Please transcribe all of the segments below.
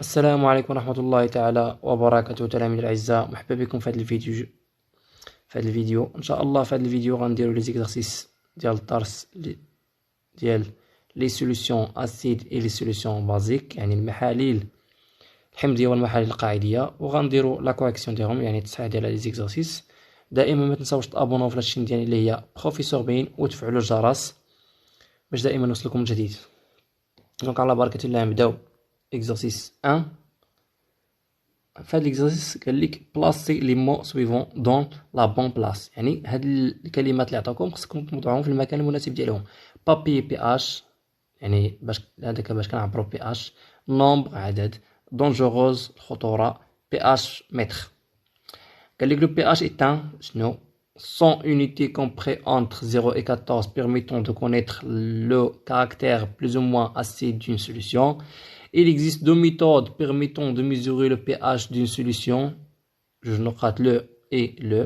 السلام عليكم ورحمة الله تعالى وبركاته تلاميذ الأعزاء، مرحبا بكم في هذا الفيديو. إن شاء الله في هذا الفيديو غنديرو لي زيكزارسيس ديال الدرس ديال لي سوليسيون أسيد إي لي سوليسيون بازيك، يعني المحاليل الحمضية والمحاليل القاعدية، وغنديرو لا كوريكسيون ديالهم، يعني التصحيح ديال لي زيكزارسيس. دائما ما تنساوش تابوناو في لاشين ديالي اللي هي بروفيسور بين، وتفعلوا الجرس باش دائما يوصلكم الجديد. دونك على بركة الله نبداو exercice 1. في هاد l'exercice قال لك بلاسي لي مو سويفون دون لا بون بلاس، يعني هاد الكلمات اللي عطاكم خصكم توضعوهم في المكان المناسب ديالهم. بابي بي اش، يعني باش هذاك باش كنعبرو بي اش. نومبر عدد. دونجوروز الخطورة. بي اش متر. قال لك لو بي اش est un شنو son unité compris entre 0 et 14 permettant de connaître le caractère plus ou moins acide d'une solution. Il existe deux méthodes permettant de mesurer le pH d'une solution. Je note le et le.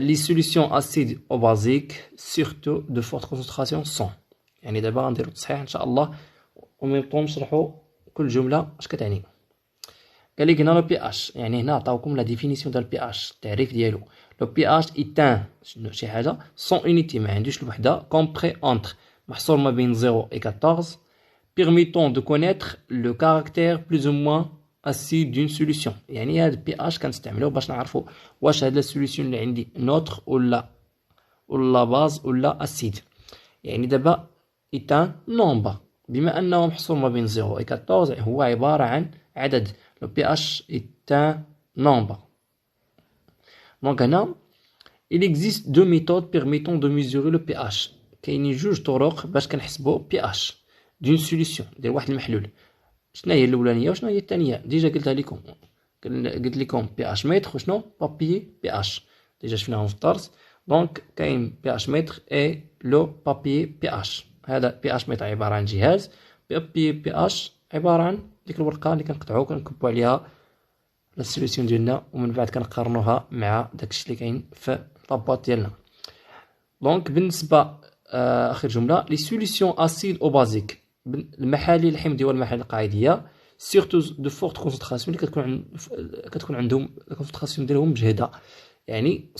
Les solutions acides ou basiques, surtout de forte concentration, sont. يعني دابا غنديرو تصحيح ان شاء الله، وميم طون نشرحو كل جملة اش كتعني. قال لك هنا لو بي اش، يعني هنا عطاوكم لا ديفينيسيون ديال البي اش، التعريف ديالو. لو بي اش ايتان شنو شي حاجه سون اونيتي، ما عندوش الوحده، كومبري اونتر محصور ما بين 0 و 14، permettant de connaître le caractère plus ou moins acide d'une solution. يعني هاد البي اش كنستعملوه باش نعرفوا واش هاد السوليسيون اللي عندي نوتر ولا باز ولا اسيد. يعني دابا ايتان نومبر، بما انه محصور ما بين 0 و 14 هو عباره عن عدد. لو بي اش ايتان نومبر. دونك هنا il existe deux méthodes permettant de mesurer le pH. كاينين جوج طرق باش كنحسبوا بي اش دون سوليسيون ديال واحد المحلول. شنو هي الاولانيه وشنو هي الثانيه؟ ديجا قلتها لكم، قلت لكم بي اش متر وشنو بابي بي اش، ديجا شفناهم في الدرس. دونك كاين بي اش متر اي لو بابي بي اش. هذا بي اش متر عباره عن جهاز، بابي بي اش عباره عن ديك الورقه اللي كنقطعو كنكبو عليها السوليسيون ديالنا، ومن بعد كنقارنوها مع داكشي اللي كاين في لاباط ديالنا. دونك بالنسبه اخر جمله، لي سوليسيون اسيد او بازيك، المحاليل الحمضيه والمحاليل القاعديه، سيرتو دو فورت كونسنتراسيون، اللي كتكون عندهم الكونسنتراسيون ديالهم مجهده، يعني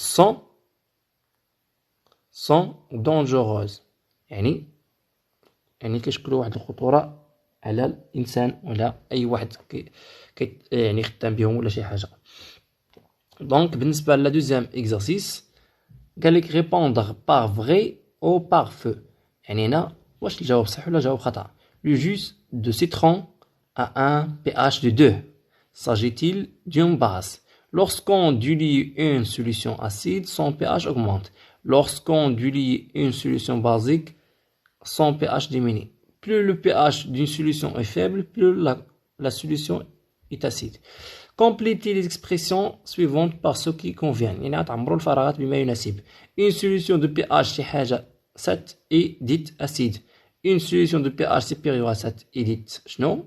سون دونجوروز، يعني كيشكلوا واحد الخطوره على الانسان ولا اي واحد يعني خدام بهم ولا شي حاجه. دونك بالنسبه لا دوزيام اكزرسيس قال لك ريبوندر بار فري او بار فو، يعني هنا واش الجواب صح ولا جواب خطا. Le jus de citron a un pH de 2. S'agit-il d'une base? Lorsqu'on diluye une solution acide, son pH augmente. Lorsqu'on diluye une solution basique, son pH diminue. Plus le pH d'une solution est faible, plus la solution est acide. Complétez les expressions suivantes par ce qui convient. يعني غتعمروا الفراغات بما يناسب. Une solution de pH شي حاجة 7 est dite acide. Une solution de pH supérieur à 7 est dite شنو؟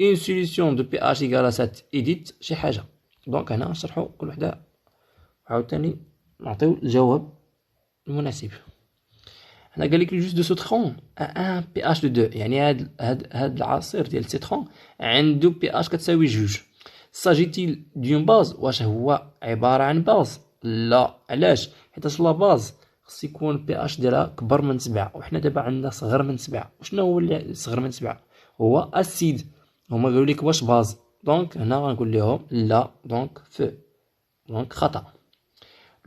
Une solution de pH égale à 7 est dite شي حاجة. دونك هنا نشرحوا كل وحدة عاوتاني نعطيو الجواب المناسب. هنا قال لك الجوز دو سيترون ان بي اش دو 2، يعني هاد العصير ديال السيترون عنده بي اش كتساوي 2. ساجيتيل دون باز، واش هو عباره عن باز؟ لا. علاش؟ حيت لا باز خص يكون بي اش ديالها كبر من 7، وحنا دابا عندنا صغر من 7. وشنو هو اللي صغر من 7؟ هو اسيد. هما قالوا لك واش باز، دونك هنا غنقول لهم لا، دونك فو، دونك خطا.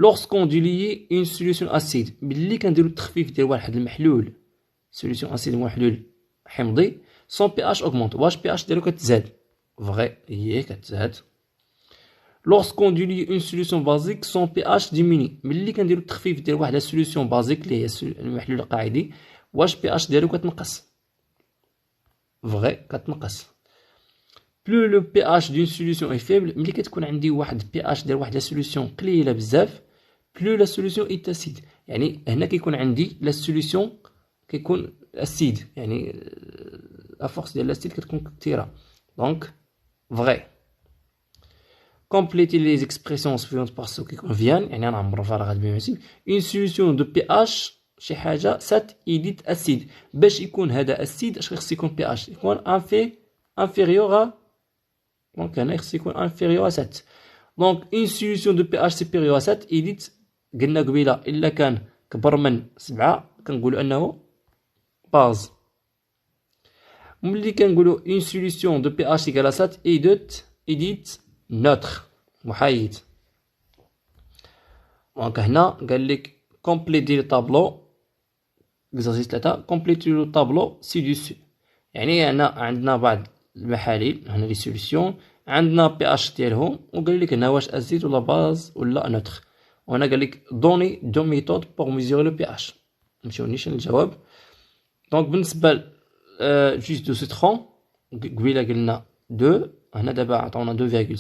Lorsqu'on diluye une solution acide، ملي كنديرو التخفيف ديال واحد المحلول، سوليسيون اسيد محلول حمضي، son pH augmente، واش بي اش ديالو كتزاد؟ فغي، هي كتزاد. Lorsqu'on diluye une solution basique, son pH diminue، ملي كنديرو التخفيف ديال واحد السوليسيون بازيك اللي هي المحلول القاعدي، واش بي اش ديالو كتنقص؟ فغي، كتنقص. Plus le pH d'une solution est faible، ملي كتكون عندي واحد بي اش ديال واحد السوليسيون قليله بزاف، plus la solution est acide، يعني هنا كيكون عندي لا سوليسيون كيكون اسيد، يعني لا فورس ديال الاسيد كتكون كثيره. دونك فغي. Complétez les expressions suivantes par ce qui convient، يعني نعمرو فراغات بما يناسب. Une solution de pH شي حاجه 7 est dite acide، باش يكون هذا اسيد اش خص يكون بي اش؟ يكون انفي inférieur à donc هنا خص يكون inférieur à 7. Donc une solution de pH supérieur à 7 إليت قلنا قبيلة إلا كان كبر من 7 كنقولوا أنه باز. ملي كنقولوا une solution de pH égale à 7 إليت neutre محايد. دونك هنا قال لك كومبليتي لو طابلو اكزرسيس 3 كومبليتي لو طابلو سي دوسو. يعني هنا عندنا بعض المحاليل هنا لي سوليسيون عندنا بي اش ديالهم وقال لك هنا واش اسيد ولا باز ولا نوتر. وهنا قال لك دوني دو ميثود بور ميزوري لو بي اش. نمشيو نيشان الجواب. دونك بالنسبه جوج دو سيترون قبيله قلنا 2 هنا دابا عطاونا 2.5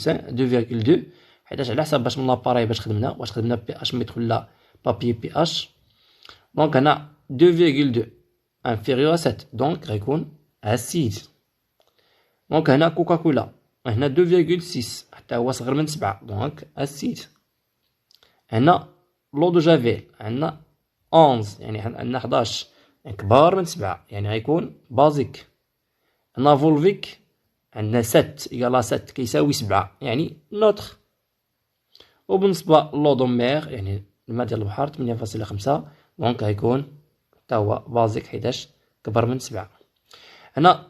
2.2 حيتاش على حسب باش من لاباراي باش خدمنا واش خدمنا بي اش متر ولا بابي بي اش. دونك هنا 2.2 inférieur à 7 دونك غيكون اسيد. دونك هنا كوكاكولا هنا 2.6 حتى هو صغر من 7 دونك اسيد. هنا لو دو جافيل عندنا 11 يعني عندنا 11 يعني كبار من 7 يعني غيكون بازيك. هنا فولفيك عندنا 7 إيكالا 7 كيساوي 7 يعني نوتر. وبالنسبة لو دو مير يعني الماء ديال البحر 8.5 دونك غيكون حتى هو بازيك حيتاش كبر من 7. هنا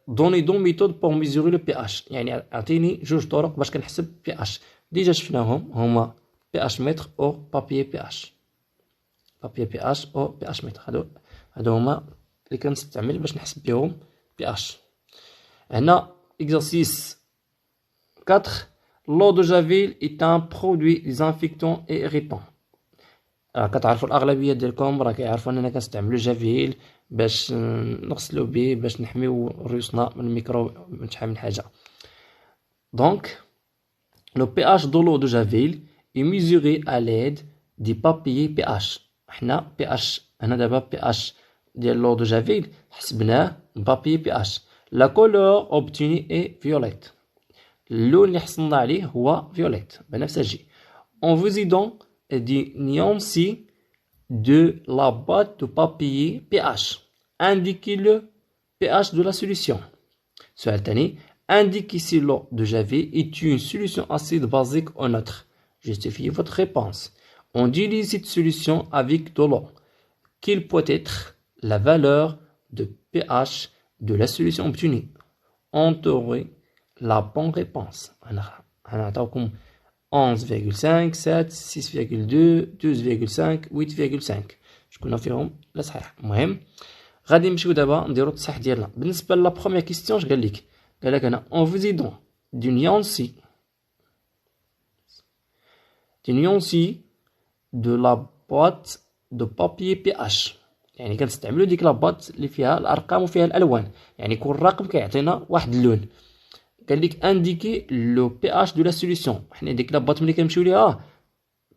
دوني دو ميثود بور ميزوري لو بي اش يعني اعطيني جوج طرق باش كنحسب بي اش. ديجا شفناهم هما بي اش متر او بابي بي اش. بابي بي اش او بي اش متر هادو هما اللي كنستعمل باش نحسب بهم بي اش. هنا اكزرسيس 4 l'eau de javel est un produit désinfectant et irritant. كتعرفوا الاغلبيه ديالكم راه كيعرفوا اننا كنستعملوا جافيل باش نغسلوا به باش نحميو ريوسنا من الميكروب من شحال من حاجه. دونك لو بي اش دو لو دو جافيل est mesuré à l'aide des papiers pH. حنا بي اش هنا دابا بي اش ديال لو دو جافيل حسبناه بابي بي اش. لا كولور اوبتيني اي فيوليت اللون اللي حصلنا عليه هو فيوليت بنفسجي. en vous aidant des nuances de la boîte de papier pH. Indiquez le pH de la solution. سؤال تاني. Indiquez si l'eau de javel est une solution acide basique ou neutre. Justifiez votre réponse. On dilue cette solution avec de l'eau. Quelle peut être la valeur de pH de la solution obtenue? Entourez la bonne réponse. هنعطيكم 11.5 7 6.2 12.5 8.5 شكون فيهم لا صحيح. المهم غادي نمشيو دابا نديرو التصحيح ديالنا. بالنسبه لا بروميير كيستيون اش قال لك هنا اون فيزيدون دو نيونسي دو لا بواط دو بابي بي اش يعني كنستعملوا ديك لا بواط اللي فيها الارقام وفيها الالوان يعني كل رقم كيعطينا واحد اللون. قال لك انديكي لو بي اش دو لا سوليسيون حنا ديك لا بواط ملي كنمشيو ليها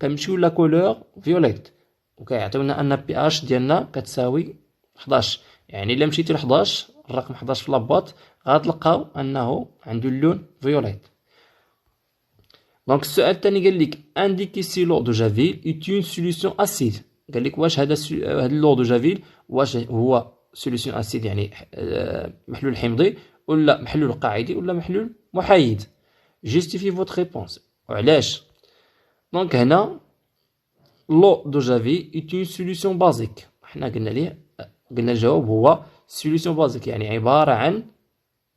كنمشيو لا كولور فيوليت وكيعطيونا ان بي اش ديالنا كتساوي 11 يعني الا مشيتي ل 11 الرقم 11 في لاباط غتلقاو انه عنده اللون فيوليت. دونك السؤال الثاني قال لك انديكي سي لو دو جافيل ايت اون سوليسيون اسيد. قال لك واش هذا لو دو جافيل واش هو سوليسيون اسيد يعني محلول حمضي ولا محلول قاعدي ولا محلول محايد. جيستيفي فوت ريبونس وعلاش. دونك هنا لو دو جافيل ايت اون سوليسيون بازيك حنا قلنا الجواب هو سوليسيون بازيك يعني عباره عن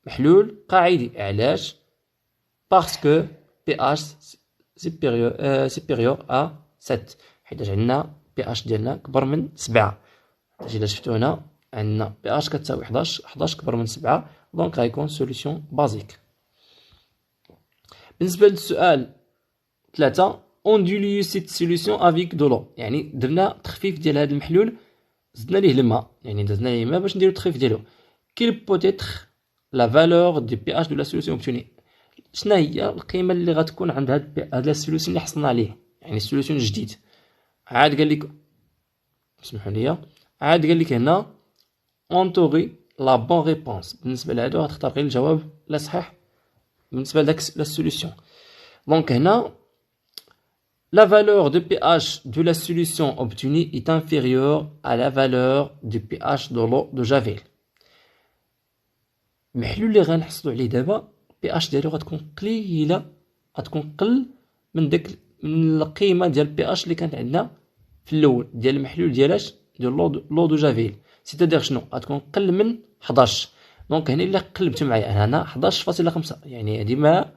محلول قاعدي. علاش؟ باسكو بي اش سيبيريور ا 7 حيت عندنا بي اش ديالنا كبر من 7. الا شفتو هنا عندنا بي اش كتساوي 11 كبر من 7 دونك غيكون سوليسيون بازيك. بالنسبه للسؤال 3 اون ديليو سيت سوليسيون افيك دو لو يعني درنا تخفيف ديال هذا المحلول زدنا ليه الماء يعني درنا ليه الماء باش نديرو التخفيف ديالو. كيل بوتيتر لا فالور دو بي اش دو لا سوليسيون اوبتوني شنو هي القيمه اللي غتكون عند هاد السوليسيون اللي حصلنا عليه يعني السوليسيون الجديد. عاد قال لك اسمحوا لي عاد قال لك هنا اونتوري لا بون ريبونس. بالنسبه لهادو غتختار غير الجواب لا صحيح بالنسبه لداك لا سوليسيون. دونك هنا la valeur de pH de la solution obtenue est inférieure à la valeur du pH de l'eau de javel. المحلول اللي غنحصلوا عليه دابا بي اش ديالو غتكون قليله، غتكون قل من داك من القيمه ديال بي اش اللي كانت عندنا في الاول ديال المحلول ديال لو دو جافيل. سيتادير شنو غتكون قل من 11. دونك هنا الا قلبت معايا هنا 11.5 يعني هادي ما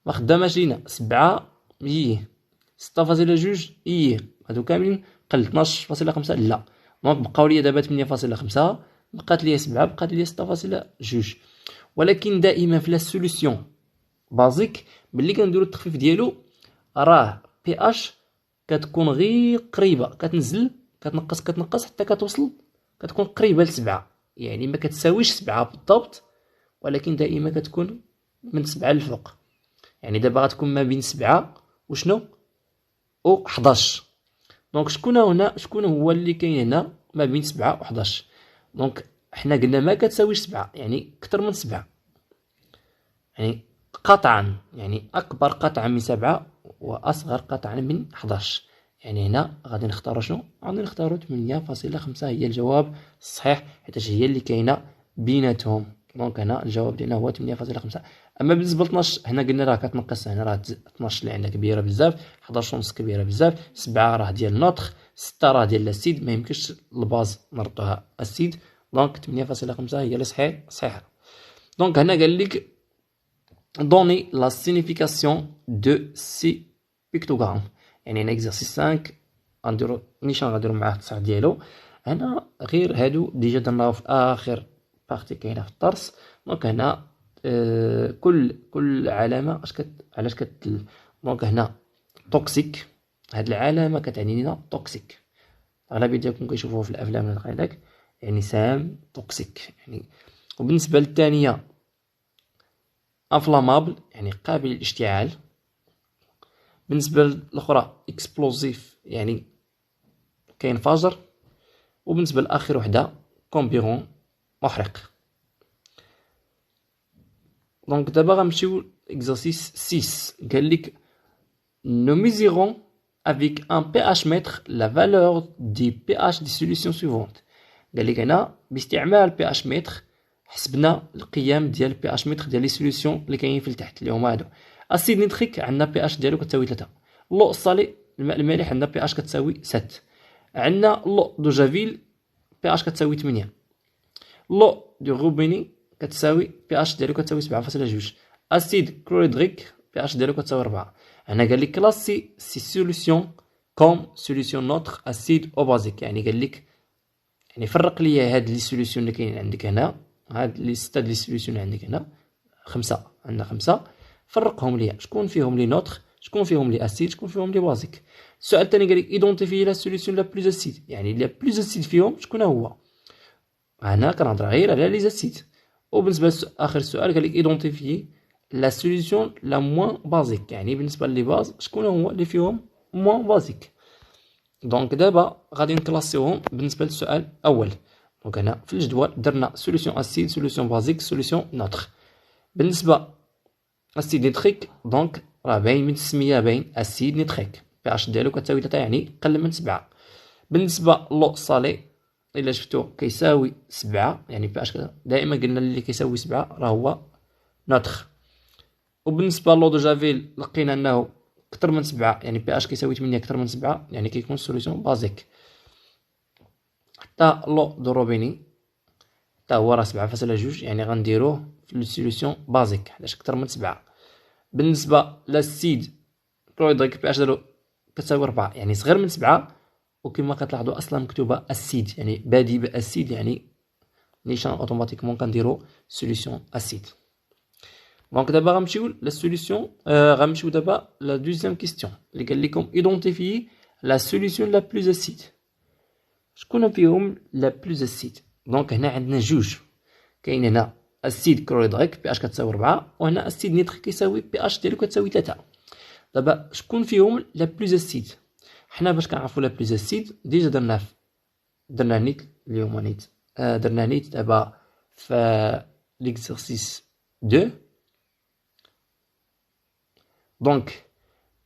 خداماش لينا. 7 ايه 6.2 ايه هادو كاملين قل 12.5 لا. دونك بقاو ليا دابا 8.5 بقات ليا 7 بقات ليا 6.2. ولكن دائما في لا سوليسيون بازيك ملي كنديرو التخفيف ديالو راه بي اش كتكون غير قريبه، كتنزل كتنقص حتى كتوصل كتكون قريبه ل7. يعني ما كتساويش 7 بالضبط، ولكن دائما كتكون من 7 للفوق. يعني دابا غتكون ما بين 7 وشنو و 11. دونك شكون هو اللي كاين هنا ما بين 7 و 11؟ دونك حنا قلنا ما كتساويش 7 يعني اكثر من 7، يعني قطعا يعني اكبر قطعا من 7 واصغر قطعا من 11. يعني هنا غادي نختاروا شنو؟ غادي نختاروا 8.5 هي الجواب الصحيح، حيت هي اللي كاينه بيناتهم. دونك هنا الجواب ديالنا هو 8.5. اما بالنسبه ل 12 هنا قلنا راه كتنقص، هنا راه 12 اللي عندها كبيره بزاف، 11 ونص كبيره بزاف، 7 راه ديال نوتخ، 6 راه ديال لاسيد، ما يمكنش الباز نردوها اسيد. دونك 8.5 هي اللي صحيحه. دونك هنا قال لك donner la signification de ces pictogrammes. يعني هنا exercice 5 غنديرو نيشان غنديرو معاه التصحيح ديالو. هنا غير هادو ديجا درناو في اخر بارتي كاينه في الدرس. دونك هنا كل علامه علاش كتدل. دونك هنا توكسيك، هاد العلامه كتعني لنا توكسيك، اغلبيه ديالكم كيشوفوها في الافلام ولا هكاك، يعني سام توكسيك يعني. وبالنسبه للثانيه انفلامابل يعني قابل للاشتعال. بالنسبه للاخرى اكسبلوزيف يعني كينفجر. وبالنسبه لاخر وحده كومبيرون محرق. دونك دابا غنمشيو اكزرسيس 6. قال لك nous mesurons avec un pH mètre la valeur du pH des solutions suivantes. قال لك هنا باستعمال pH mètre حسبنا القيم ديال البي اش متر ديال لي سوليسيون اللي كاينين في التحت اللي هما هادو. اسيد نيتريك عندنا بي اش ديالو كتساوي 3. اللو الصالي الماء المالح عندنا بي اش كتساوي 7. عندنا اللو دو جافيل بي اش كتساوي 8. اللو دو روبيني كتساوي بي اش ديالو كتساوي 7.2. اسيد كلوريدريك بي اش ديالو كتساوي 4. هنا قال لك كلاسي سي سوليسيون كوم سوليسيون نوتر اسيد او بازيك. يعني قال لك يعني فرق ليا هاد لي سوليسيون اللي كاينين عندك هنا، هاد لي ستاد لي سوليسيون اللي عندك هنا 5 عندنا 5، فرقهم ليا شكون فيهم لي نوتر، شكون فيهم لي اسيد، شكون فيهم لي بازيك. السؤال الثاني قال لك ايدونتيفي لا سوليسيون لا بلوز اسيد، يعني لا بلوز اسيد فيهم شكون هو. هنا كنهضر غير على لي اسيد. وبالنسبه اخر سؤال قال لك ايدونتيفي لا سوليسيون لا موان بازيك، يعني بالنسبه لي باز شكون هو اللي فيهم موان بازيك. دونك دابا غادي نكلاسيوهم بالنسبه للسؤال الاول. دونك هنا في الجدول درنا سوليسيون اسيد، سوليسيون بازيك، سوليسيون نوتر. بالنسبه اسيد نيتريك دونك راه باين من السميه باين اسيد نيتريك بي اش ديالو كتساوي 3 يعني قل من 7. بالنسبه لو صالي الا شفتو كيساوي 7 يعني بي اش دائما قلنا اللي كيساوي 7 راه هو نوتر. وبالنسبه لو دو جافيل لقينا انه اكثر من 7 يعني بي اش كيساوي 8 اكثر من 7 يعني كيكون سوليسيون بازيك. حتى لو دو روبيني حتى هو راه 7.2 يعني غنديروه في السوليسيون بازيك حيت اكثر من 7. بالنسبه للسيد كلوريدريك بي اش ديالو كتساوي 4 يعني صغير من 7. وكما كتلاحظوا اصلا مكتوبه اسيد يعني بادي باسيد يعني نيشان اوتوماتيكمون كنديرو سوليسيون اسيد. دونك دابا غنمشيو للسوليسيون غنمشيو دابا لا دوزيام كيستيون اللي قال لكم ايدونتيفي لا سوليسيون لا بلوز اسيد. شكون فيهم لا بلوز اسيد؟ دونك هنا عندنا جوج، كاين هنا اسيد كلوريدريك بي اش كتساوي 4 وهنا اسيد نيتريك كيساوي بي اش ديالو كتساوي 3. دابا شكون فيهم لا بلوز اسيد؟ حنا باش كنعرفوا لا بلوز اسيد ديجا درنا نيت اليوم نيت درنا نيت دابا في ليكزرسيس 2. دونك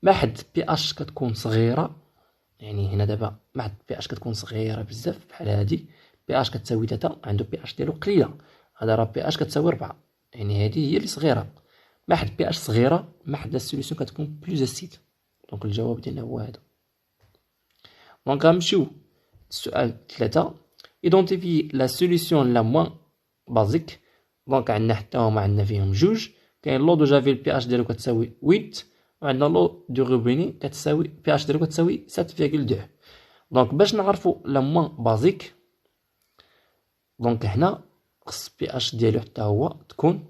ما حد بي اش كتكون صغيره، يعني هنا دابا ما حد بي اش كتكون صغيره بزاف بحال هادي بي اش كتساوي 3 عنده بي اش ديالو قليله هذا راه بي اش كتساوي 4، يعني هذه هي اللي صغيره. ما حد بي اش صغيره ما حد لا سوليسيون كتكون بلوز اسيد. دونك الجواب ديالنا هو هذا. دونك غنمشيو للسؤال 3. ايدونتيفي لا سوليسيون لا موان بازيك. دونك عندنا حتى هما عندنا فيهم جوج. كاين لو دو جافي البي اش ديالو كتساوي 8، وعندنا لو دو روبيني كتساوي بي اش ديالو كتساوي 7.2. دونك باش نعرفو لا موان بازيك، دونك هنا خص بي اش ديالو حتى هو تكون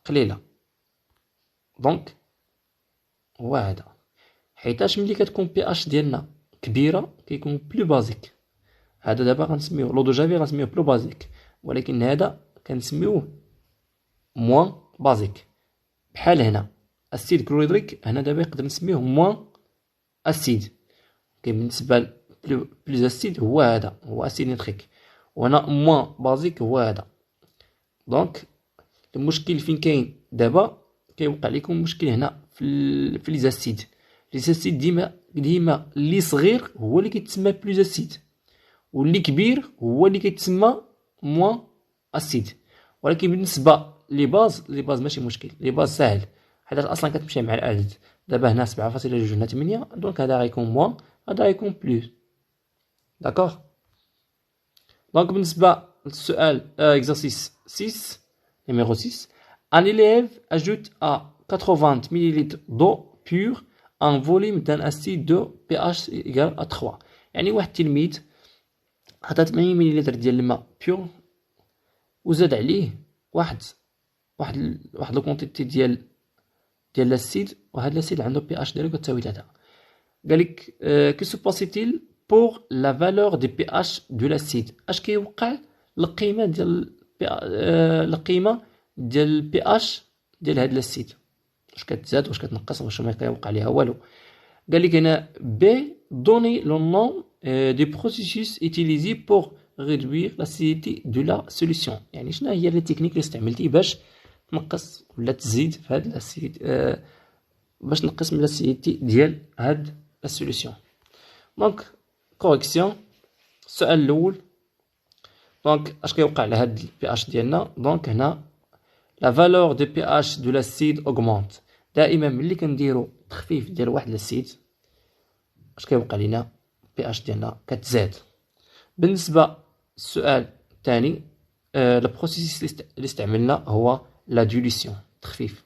قليله. دونك هو هذا، حيتاش ملي كتكون بي اش ديالنا كبيره كيكون بلو بازيك. هذا دابا غنسميوه لو دو جافي غنسميوه بلو بازيك، ولكن هذا كنسميوه موان بازيك. بحال هنا السيد كلوريدريك، هنا دابا نقدر نسميوه موان اسيد. كاين بالنسبه بلوز اسيد هو هذا، هو اسيد نيتريك، وهنا موان بازيك هو هذا. دونك المشكل فين كاين دابا؟ كيوقع لكم مشكل هنا في لي زاسيد. لي زاسيد ديما اللي صغير هو اللي كيتسمى بلوز اسيد، واللي كبير هو اللي كيتسمى موان اسيد. ولكن بالنسبه لي باز ماشي مشكل، لي باز ساهل حيت اصلا كتمشي مع العدد. دابا هنا 7.2 هنا 8، دونك هذا غيكون موان، هذا غيكون بلوس. داكوغ. دونك بالنسبه للسؤال exercice 6 numéro 6. Un élève ajoute à 80 ml d'eau pure un volume d'un acide de pH égal à 3. يعني واحد التلميذ حط 80 مليلتر ديال الماء بيور وزاد عليه واحد لو كونتيتي ديال لاسيد، وهاد لاسيد عنده بي اش ديالو كتساوي 3. قالك كي سو باسيتيل بور لا فالور دي بي اش دو لاسيد. اش كيوقع القيمه ديال القيمه ديال البي اش ديال هاد لاسيد، واش كتزاد واش كتنقص واش ما كيوقع ليها والو. قالك هنا بي دوني لو نون دي بروسيسوس utilisé pour réduire l'acidité de la solution. يعني شنو هي لي تكنيك اللي استعملتي باش تنقص ولا تزيد في هاد الاسيد، باش تنقص من الاسيديتي ديال هاد السوليسيون. دونك كوريكسيون. السؤال الاول، دونك اش كيوقع لهاد البي اش ديالنا؟ دونك هنا لا فالور دو بي اش دو لاسيد اوغمونت. دائما ملي كنديرو تخفيف ديال واحد لاسيد اش كيوقع لينا؟ بي اش ديالنا كتزاد. بالنسبه للسؤال الثاني، البروسيس اللي استعملنا هو لا ديليسيون، تخفيف.